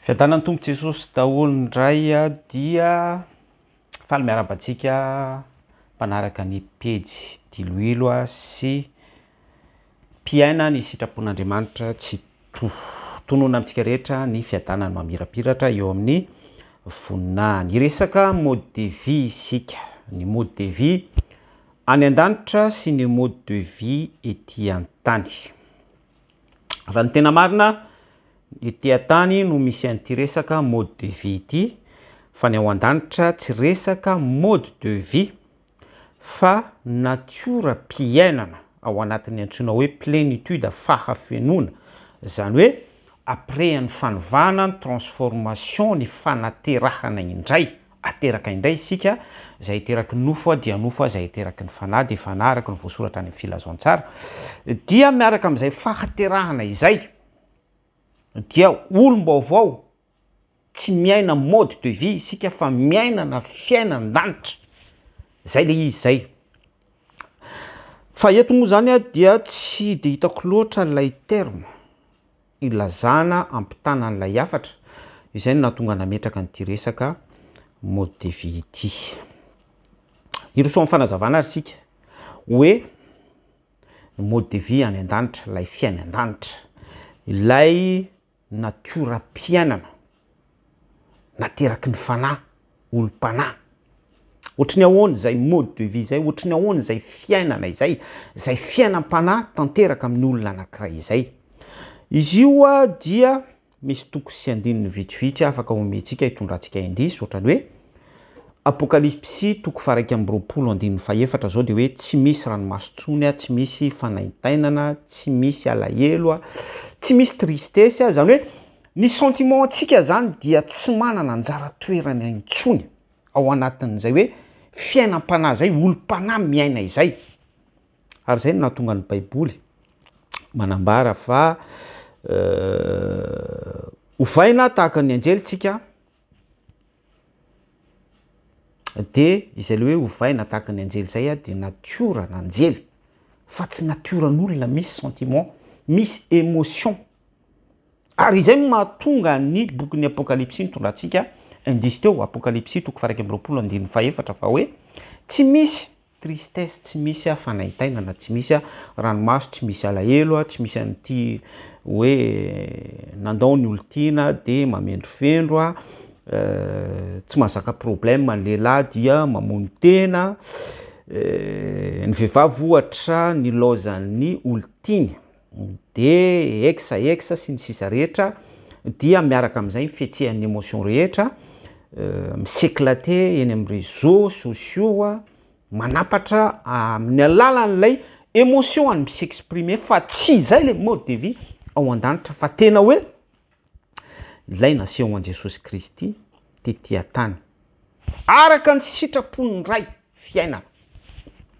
Fiadanany Tompo Jesosy daholo indray dia faly miarabantsika mpanaraka ny pejy diloilo sy mpiaina ny sitrapon'Andriamanitra tsy tonoina amintsika rehetra ny fiadanany mamirapiratra eo amin'ny voninahiny. Hiresaka mode de vie isika, ny mode de vie any an-danitra sy ny mode de vie ety an-tany. Raha ny tena marina, ety an-tany no misy an'ity resaka mode de vie ity, fa ny ao an-danitra tsy resaka mode de vie fa natiora mpiainana ao anatin'ny antsoina hoe plénitude, fahafenoana, zany hoe après ny fanavana, ny transformation, ny fanaterahana indray, ateraka indray isika, izay teraky ny nofo dia nofo, izay teraky ny fanahy dia fanahy araka ny voasoratra any amin'ny filazoantsara, dia miaraka amin'izay fahaterahana izay dia olom-baovao, tsy miaina mode de vie isika fa miainana fiainan-danitra. Zay le izy zay. Fa eto moa zany dia tsy de hitako loatra ilay terme ilazana ampitana an'ilay hafatra. Izay no nahatonga nametraka an'ity resaka mode de vie ity. Hiroso amin'ny fanazavana ary sika hoe mode de vie any an-danitra, ilay fiainan-danitra, ilay natiora mpiainana, nateraky ny fanahy, olom-panahy. Ohatry ny ahoana izay mode de vie izay, ohatry ny ahoana izay fiainana izay, izay fiainam-panahy tanteraka amin'ny olona anankiray izay. Izy io dia misy toko sy andininy vitsivitsy afaka omentsika hitondrantsika indrisy, ohatrany hoe Apokalipsy toko 1:24 zao dia hoe tsy misy ranomaso intsony, tsy misy fanaintainana, tsy misy alahelo, tsy misy tristesse, zany hoe ny sentiment antsika zany dia tsy manana anjara toerana intsony ao anatin'izay hoe fiainam-panahy zay, olom-panahy miaina izay. Ary zay no nahatonga ny Baiboly manambara fa ovaina tahaka ny anjely tsika, dia izay le hoe ovaina tahaka ny anjely zay dia natiora n'anjely fa tsy natioran'olona, misy sentiment, misy émotion. Ary izay no mahatonga ny bokin'ny Apokalipsy nitondrantsika indisy teo, Apokalipsy toko 1:24 fa hoe tsy misy tristesse, tsy misy fanaintainana, tsy misy ranomaso, tsy misy alahelo, tsy misy an'ity hoe nandao ny olontiana dia mamendro fendro, tsy mahazaka problème ny lehilahy dia mamono tena, ny vehivavy ohatra ny laozan'ny olontiany dia exa sy ny sisa rehetra dia miaraka amin'izay fihetsehany émotion rehetra, miséclater eny amin'ny réseaux sociaux, manapatra amin'ny alalan'ilay émotion any misexprimer, fa tsy izay le mode de vie ao an-danitra fa tena hoe ilay naseho an Jesosy Kristy tety an-tany araka ny sitrapony iray fiainana.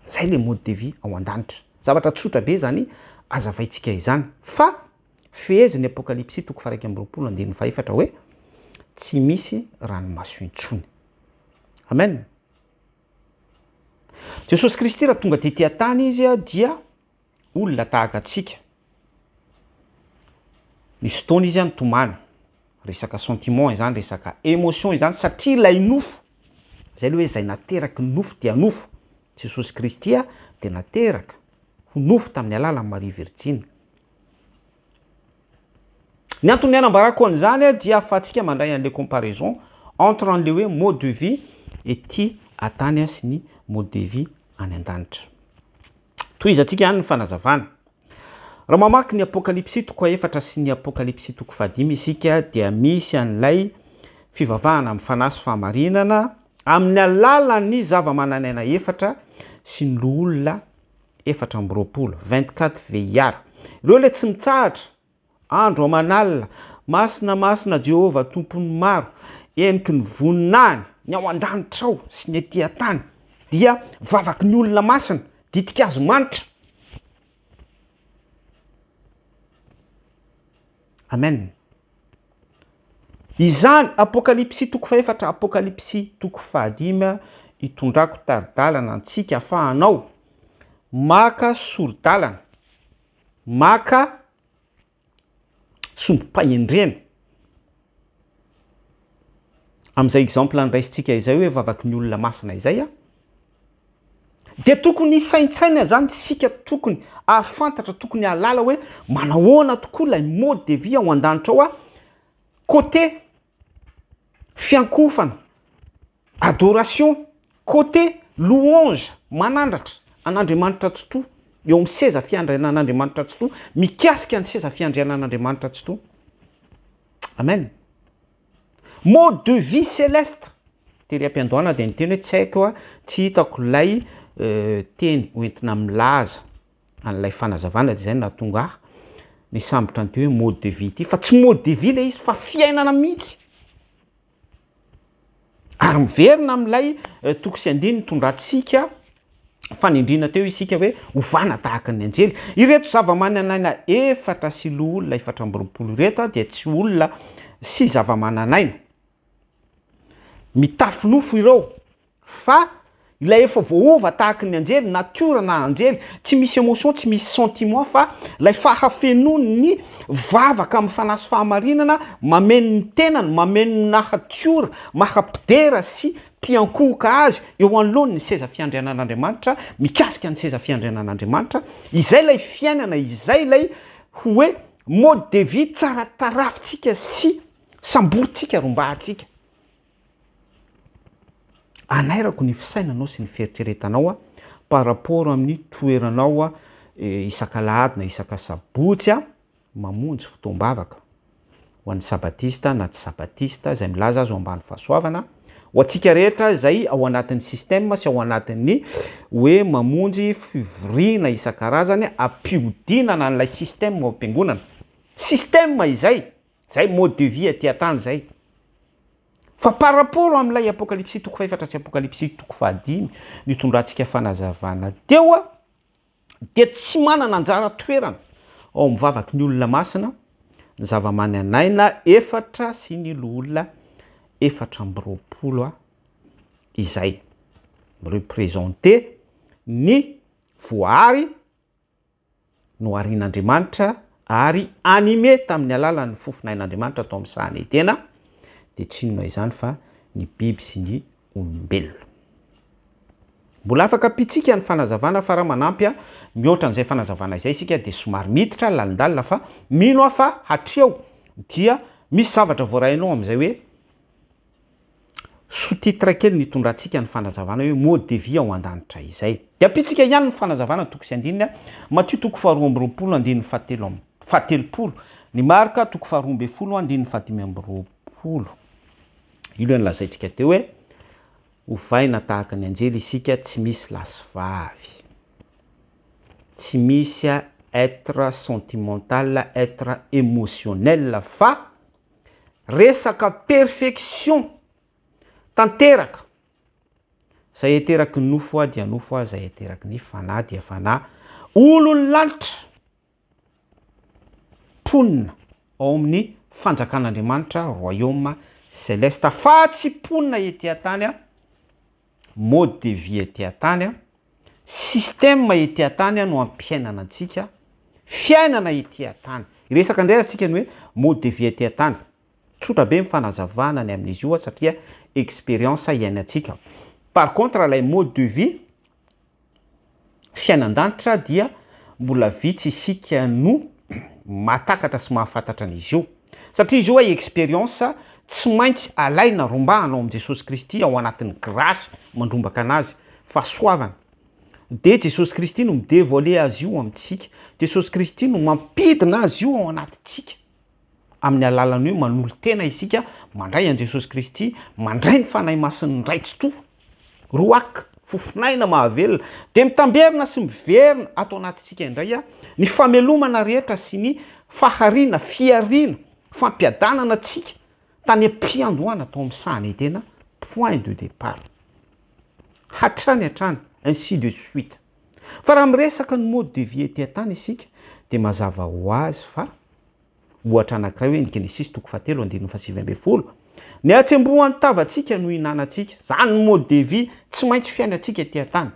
Zay le mode de vie ao an-danitra. Zavatra tsotra be zany azavaintsika izany, fa feheziny Apokalipsy toko 1:24 hoe tsy misy ranomaso intsony. Amen. Jesosy Kristy raha tonga tety an-tany izy dia olona tahaka antsika. Nisy fotoana izy nitomany, resaka sentiment izany, resaka émotion izany, satria ilay nofo, zay le hoe izay nateraky ny nofo dia nofo. Jesosy Kristy dia nateraka ho nofo tamin'ny alalan'ny Marie Virgine. Ny antony hanambarako an'izany dia ahafahantsika mandray an'ilay comparaison entre an'ilay hoe mode de vie ety an-tany sy ny mode de vie any an-danitra. Tohizantsika ihany ny fanazavana. Raha mamaky ny Apokalipsy toko 4 sy ny Apokalipsy toko 5 isika dia misy an'ilay fivavahana amin'ny fanahy sy fahamarinana amin'ny alalan'ny zava-manan'aina efatra sy ny olona 420, 24 vieillards. Ireo le tsy mitsahatra, andro aman'alina, masina Jehova tompony maro, eniky ny voninahiny ny ao an-danitra ao sy ny ety an-tany dia vavaky ny olona masina, ditika azo manitra. Amen. Izany Apokalipsy toko 4, Apokalipsy toko 5 hitondrako taridalana antsika afahanao maka sorodalana, maka sombom-pahendrena Amin'izay exemple andraisitsika izay hoe vavaky ny olona masina izay dia tokony isaintsaina zany sika tokony ahafantatra tokony halala hoe manahoana tokoa ilay mode de vie ao an-danitra ao côté fiankofana adoration côté louange manandratra an'Andriamanitra totoa eo amin'ny seza fiandrianan'Andriamanitra totoa mikasika ny seza fiandrianan'Andriamanitra totoa. Amen. Mode de vie céleste. Tery am-piandohana dia niteny hoe tsy haiko tsy hitako ilay teny hoentina milaza an'ilay fanazavana dia izay nahatonga ahy nisambotra an'ity hoe mode de vie ity fa tsy mode de vie ilay izy fa fiainana mihitsy. Ary miverina amin'ilay toko sy andiny tondratsika fanindrina teo isika hoe ovaina tahaka ny anjely. Ireto zava-mananaina efatra sy olona 420 ireto dia tsy olona sy zava-mananaina mitafy nofo ireo fa ilay efa voaova tahaka ny anjely, natiora na anjely, tsy misy émotion, tsy misy sentiment fa ilay fahafenony vavaka amin'ny fanasy fahamarinana, mameno ny tenany, mameno ny nahatiora, mahampidera sy mpiankohoka azy eo anoloany ny seza fiandrianan'Andriamanitra, mikasika ny seza fiandrianan'Andriamanitra. Izay ilay fiainana, izay ilay hoe mode de vie tsara tarafitsika sy samboritsika rombahantsika. Anairako ny fisainanao sy ny fieritreretanao par rapport amin'ny toeranao isaka-lahady na isaka-sabotsy mamonjy fotoam-bavaka ho an'ny sabatista na tsy sabatista izay milaza azy ao ambany fahasoavana, ho antsika rehetra izay ao anatin'ny système sy ao anatin'ny hoe mamonjy fivoriana isan-karazany ampihodinana an'ilay système ao am-piangonana. Système izay mode de vie aty an-tany izay. Fa par rapport amin'ilay apokalipsy toko 4 sy apokalipsy toko 5 nitondratsika fanazavana teo dia tsy manana anjara toerana ao amin'ny vavaky ny olona masina, ny zava-mananaina efatra sy ny olona 420 izay représenter ny voary noharian'Andriamanitra ary animé tamin'ny alalan'ny fofinain'Andriamanitra tao amin'ny sahany tena. Dia tsy inona izany fa ny biby sy ny olombelona. Mbola afaka pitsika ny fanazavana fa raha manampy mihoatra n'izay fanazavana izay isika dia somary miditra lalindalina fa mino aho fa hatreo dia misy zavatra voarahinao amin'izay hoe sous-titre kely nitondratsika ny fanazavana hoe mode de vie ao an-danitra izay. Dia pitsika ihany ny fanazavana toko sy andinina Matthieu toko 4:20 andininy 7, ny Marka toko 4:20 andininy 15. Ilo ny lazaitsika teo hoe ovaina tahaka ny anjely isika tsy misy lasivavy, tsy misy être sentimental, être émotionnel fa resaka perfection tanteraka. Zay eteraky ny nofo dia nofo, zay eteraky ny fanahy dia fanahy. Olona lanitra ponina ao amin'ny fanjakan'Andriamanitra royaume céleste fa tsy ponina ety an-tany mode de vie ety an-tany système ety an-tany no ampiainana antsika fiainana ety an-tany. Iresaka indray antsika ny hoe mode de vie ety an-tany tsotra be mifanazavana ny amin'izy io satria expérience iainantsika. Par contre lay mode de vie fiainan-danitra dia mbola vitsy isika no mahatakatra sy mahafantatra an'izy io satria izy io hoe expérience tsy maintsy alaina rombahana ao amin'i Jesosy Kristy ao anatin'ny grâce mandrombaka anazy fahasoavana. Dia Jesosy Kristy no midévoiler azy io amintsika. Jesosy Kristy no mampidina azy io ao anatintsika amin'ny alalany hoe manolo tena isika mandray an Jesosy Kristy, mandray ny fanahy masiny raitsy to roaka fofinaina mahavelona dia mitamberina sy miverina ato anatintsika indray ny famelomana rehetra sy ny fahariana, fiariana, fampiadanana antsika tany am-piandohana tao amin'ny sahany tena point de départ. Hatrany, ainsi de suite. Fa raha miresaka ny mode de vie ety an-tany isika dia mazava ho azy fa ohatra anankiray hoe ny Genesis toko 7:7. Ny atsembohan'ny tavantsika no ihinanantsika. Zany mode de vie tsy maintsy fiainantsika ety an-tany.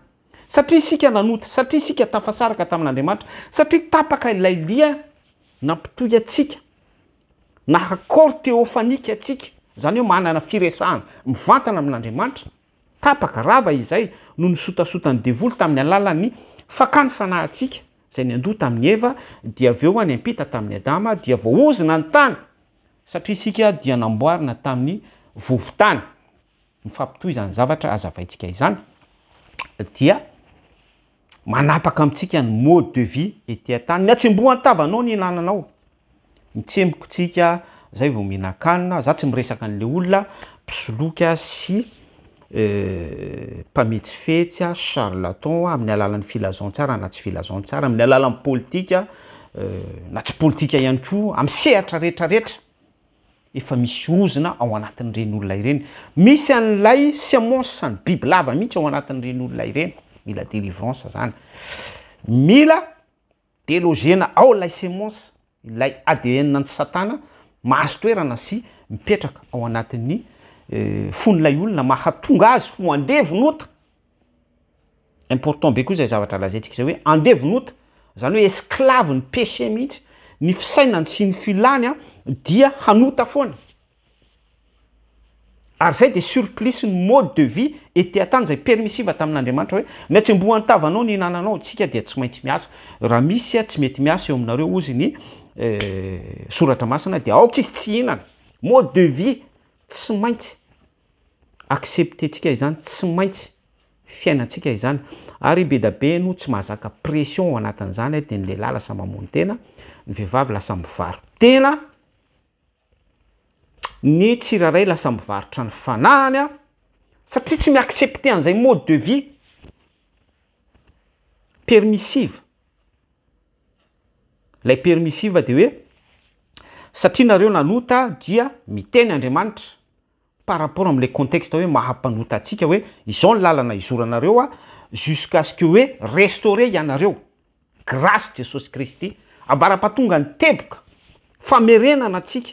Satria isika nanota, satria isika tafasaraka tamin'Andriamanitra, satria tapaka ilay lia nampitohy antsika, na accord théophanique antsika Zany hoe manana firesahana mivantana amin'Andriamanitra, tapaka rava izay no nisotasotany devoly tamin'ny alalan'ny fakany fanahintsika izay niandoha tamin'ny Eva, dia avy eo niampita tamin'ny Adama, dia voaozina ny tany satria isika dia namboarina tamin'ny vovotany. Mifampitohy izany zavatra azavaintsika izany dia manapaka amintsika ny mode de vie ety an-tany. Ny atsembohan'ny tavanao ny hinananao, ny tsembokotsika zay vao mihinan-kanina. Za tsy miresaka an'le olona mpisoloka sy mpametsifetsy charlatan amin'ny alalan'ny filazantsara na tsy filazantsara, amin'ny alalan'ny politika na tsy politika ihany koa, amin'ny sehatra rehetrarehetra efa misy ozona ao anatin'ireny olona ireny. Misy an'ilay semence ny biby lava mihitsy ao anatin'ireny olona ireny. Mila délivrance zany, mila délogena ao ilay semence, ilay ADN ny satana mahazo toerana sy mipetraka ao anatin'ny fon'ilay olona, mahatonga azy ho andevonota. Important be koa izay zavatra lazaintsika izay hoe andevonota, zany hoe esclave ny péché mihitsy, ny fisainany sy ny filany dia hanota foana. Ary zay dia surplice ny mode de vie ety an-tany izay permissiva tamin'Andriamanitra hoe ny atsembohan'ny tavanao ny hinananao, tsika dia tsy maintsy miasa. Raha misy tsy mety miasa eo aminareo ozy ny soratra masina dia aoka izy tsy hinana. Mode de vie tsy maintsy acceptentsika izany, tsy maintsy fiainantsika izany. Ary be da be no tsy mahazaka pression ao anatin'izany dia ny lehilahy lasa mamono tena, ny vehivavy lasa mivaro tena, ny tsiraray lasa mivarotra ny fanahany satria tsy miaccepte an'izay mode de vie permissive. Lay permissive dia hoe satria nareo nanota dia miteny Andriamanitra par rapport amin'ilay contexte hoe mahampanota antsika hoe izao ny lalana izoranareo jusqu'à ce que hoe restauré ianareo grâce Jesosy Kristy, ambara-pahatonga ny teboka famerenana antsika.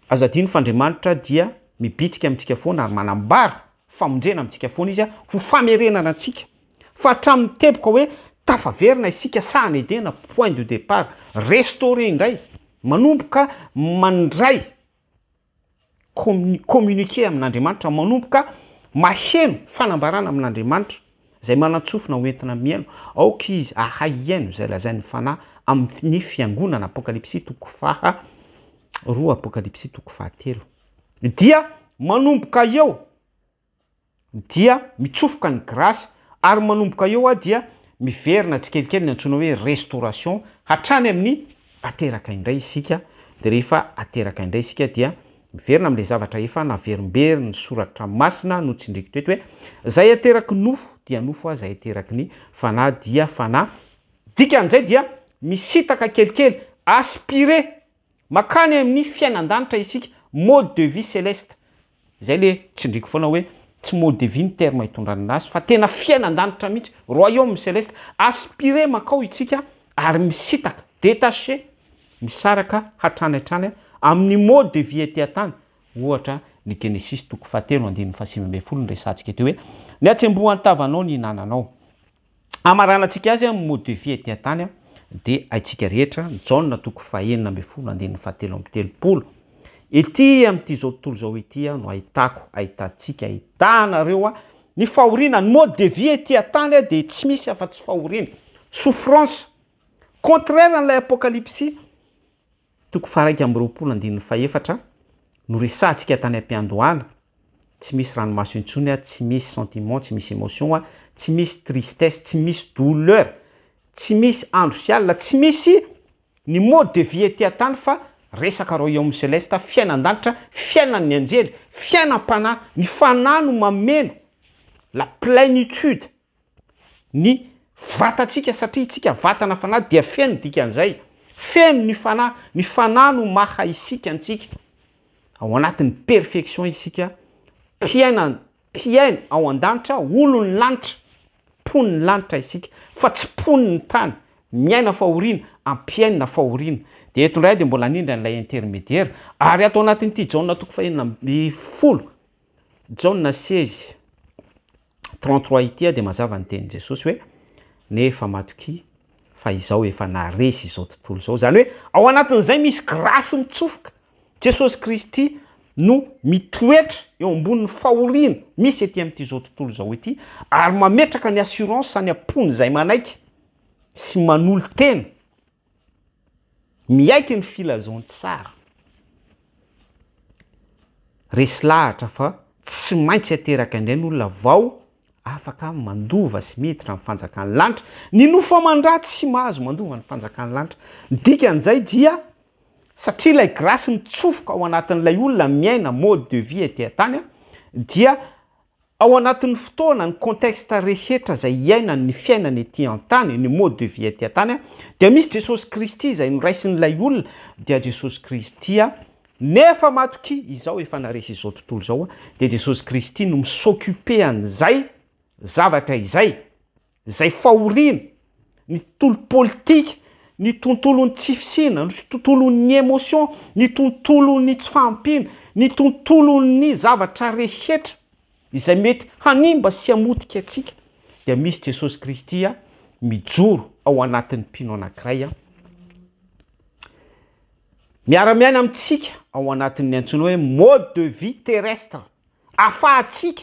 Azadino fa Andriamanitra dia mibitsika amintsika foana ary manambara famonjena amintsika foana izy ho famerenana antsika. Fa hatramin'ny teboka hoe tafaverina isika sahany edena, point de départ, restauré indray, manomboka mandray communiquer amin'Andriamanitra, manomboka maheno fanambarana amin'Andriamanitra izay manantsofina hoentina miaino. Aoka izy ahay iaino izay lazain'ny fanahy amin'ny fiangonana Apokalipsy 2:2, Apokalipsy 2:3. Dia manomboka eo dia mitsofoka ny grâce, ary manomboka eo dia miverina tsikelikely ny antsoina hoe restauration, hatrany amin'ny ateraka indray isika. Dia rehefa ateraka indray isika dia miverina amin'ilay zavatra efa naverimberiny ny soratra masina no tsindriky teto hoe zay ateraky nofo dia nofo, zay ateraky ny fanahy dia fanahy. Dikan'izay dia misitaka kelikely, aspiré makany amin'ny fiainan-danitra isika, mode de vie céleste. Zay le tsindriky foana hoe tsy mode de vie ny terme hitondrana azy fa tena fiainan-danitra mihitsy, royaume céleste. Aspiré makao isika ary misitaka, détaché, misaraka hatrany hatrany amin'ny mode de vie ety an-tany. Ohatra ny Genesis 3:7-5 ny resantsika teo hoe ny atsembohan'ny tavanao ny hinananao. Amarana antsika azy amin'ny mode de vie ety an-tany dia haitsika rehetra ny Jaona 4:9-7. Ety amin'ity zao tontolo zao ety no ahitantsika, ahitanareo ny fahoriana, ny mode de vie ety an-tany dia tsy misy afa-tsy fahoriana, souffrance. Contraire n'ilay Apokalipsy 1:2-7 no resantsika tany am-piandohana. Tsy misy ranomaso intsony, tsy misy sentiment, tsy misy émotion, tsy misy tristesse, tsy misy douleur, tsy misy andro sy alina, tsy misy ny mode de vie ety an-tany fa resaka royaume céleste, fiainan-danitra, fiainan'ny anjely, fiainam-panahy. Ny fanahy no mameno la plénitude ny vatantsika satria isika vatana fanahy dia feno dikan'izay, feno ny fanahy no maha isika antsika ao anatin'ny perfection isika, mpiaina ao an-danitra, olon'ny lanitra, pon'ny lanitra isika fa tsy pon'ny tany, miaina fahoriana, ampiaina fahoriana. Dia eto indray dia mbola nindra n'ilay intermédiaire, ary atao anatin'ity Jaona 4:10, Jaona 16:33 ity dia mazava ny tenin' Jesosy hoe nefa matoky fa izao efa naresy izao tontolo izao. Zany hoe ao anatin'izay misy grâce mitsofoka. Jesosy Kristy no mitoetra eo ambonin'ny fahoriana misy ety amin'ity zao tontolo zao ity ary mametraka ny assurance ny ampony izay manaiky sy manolo tena miaiky ny filazaony tsara resy lahatra fa tsy maintsy ateraka indray ny olona vao afaka mandova sy miditra ny fanjakany lanitra ny nofo aman-dratsy sy mahazo mandova ny fanjakany lanitra dikan'izay dia satria ilay grasy mitsofoka ao anatin'ilay olona miaina mode de vie ety an-tany dia ao anatin'ny fotoana ny contexte rehetra izay iainany ny fiainany ety an-tany ny mode de vie ety an-tany dia misy Jesosy Kristy izay noraisin'ilay olona dia Jesosy Kristy nefa matoky izao efa naresy izao tontolo izao dia Jesosy Kristy no misoccupe an'izay zavatra izay fahoriana ny tontolo politika ny tontolon'ny tsy fisina, ny tontolon'ny émotion, ny tontolon'ny tsy fahampiana, ny tontolon'ny zavatra rehetra izay mety hanimba sy hamotika atsika dia misy Jesosy Kristy mijoro ao anatin'ny mpino anankiray miara-miaina amintsika ao anatin'ny antsoina hoe mode de vie terrestre ahafahantsika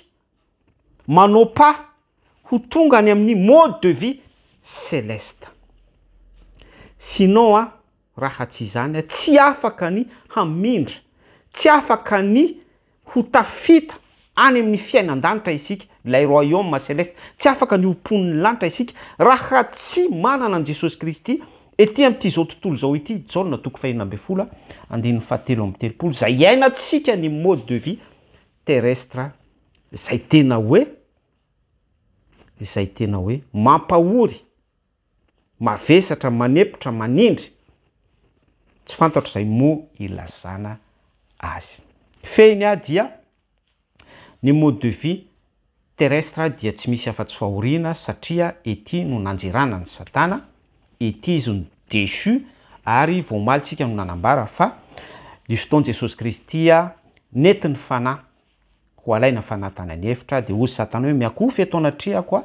manao pas ho tonga any amin'ny mode de vie céleste. Sinon raha tsy izany tsy afaka ny hamindra, tsy afaka ny ho tafita any amin'ny fiainan-danitra isika, ilay royaume céleste, tsy afaka ny hompon'ny lanitra isika raha tsy manana an Jesosy Kristy ety amin'ity zao tontolo zao ity Jaona 4:7 zay iainantsika ny mode de vie terrestre izay tena hoe mampahory mavesatra manepotra manindry tsy fantatra izay mo ilazana azy feny dia ny mode de vie terrestre dia tsy misy afa-tsy fahoriana satria ety no nanjerana ny Satana ety izy no déchu ary voamalitsika no nanambara fa ny fotoana Jesosy Kristy netiny fanahy ho alaina fanatana ny hevitra dia hozy Satana hoe miakofy eto anatrehako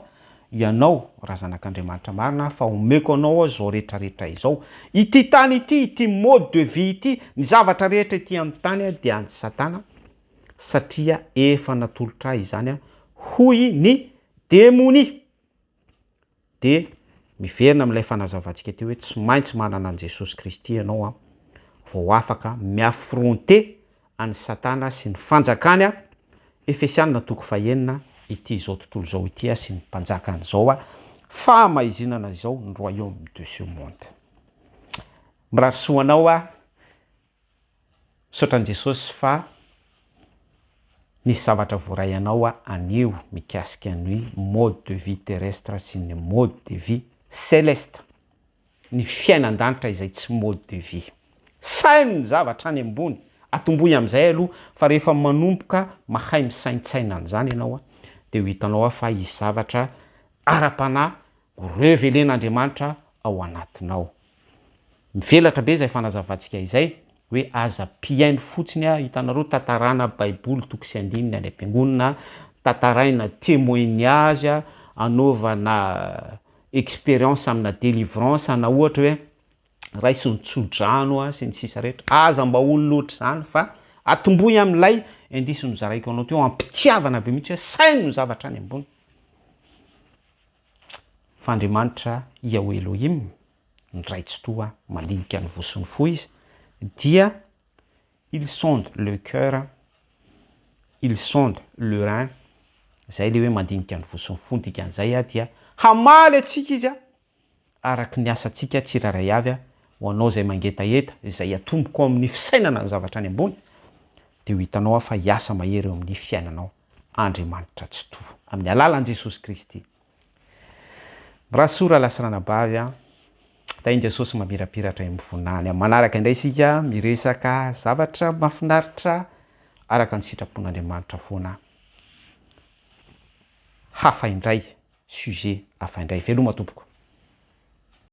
ianao razanak'Andriamanitra marina fa omeko anao zao rehetrarehetra izao ity tany ity mode de vie ity ny zavatra rehetra ety amin'ny tany dia any Satana satria efa natolotra izany hoy ny démonie dia miverina amin'ilay fanazavantsika teo hoe tsy maintsy manana an Jesosy Kristy ianao vao afaka miaffronter any Satana sy ny fanjakany Efesiana 4:9 ity zao tontolo zao ity sy ny mpanjakany zao fa maizinana izao ny royaume de ce monde. Mirarosoanao sotran Jesosy fa nisy zavatra voaray anao anio mikasika ny mode de vie terrestre sy ny mode de vie céleste ny fiainan-danitra izay tsy mode de vie saino ny zavatra any ambony atomboy amin'izay aloha fa rehefa manomboka mahay misaintsaina an'izany ianao dia ho hitanao fa izy zavatra ara-panahy revelen'Andriamanitra ao anatinao mivelatra be izay fanazavantsika izay hoe aza piaino fotsiny hitanareo tantarana baiboly toko sy andininy any am-piangonana tantaraina témoignage anaovana expérience amina délivrance na ohatra hoe raisy ny tsodrano sy ny sisa rehetra aza mba olo loatra izany fa atomboy amin'ilay indisy nozaraiko anao teo ampitiavana be mihitsy hoe saino ny zavatra any ambony fa Andriamanitra Yahweh Elohim ndraitsy toa mandinika ny voson'ny fo izy dia il sonde le cœur, il sonde le rein zay le hoe mandinika ny voson'ny fo dikan'izay dia hamaly atsika izy araky ny asantsika tsiraray avy ho anao zay mangetaeta izay atomboko amin'ny fisainana ny zavatra any ambony dia ho hitanao fa hiasa mahery eo amin'ny fiainanao Andriamanitra tsy toa amin'ny alalan'i Jesosy Kristy. Rasora lasranabavy tainy Jesosy mamirapiratra mivonany manaraka indray isika miresaka zavatra mafinaritra araka ny sitrapon'Andriamanitra foana hafa indray sujet hafa indray veloma tompoko.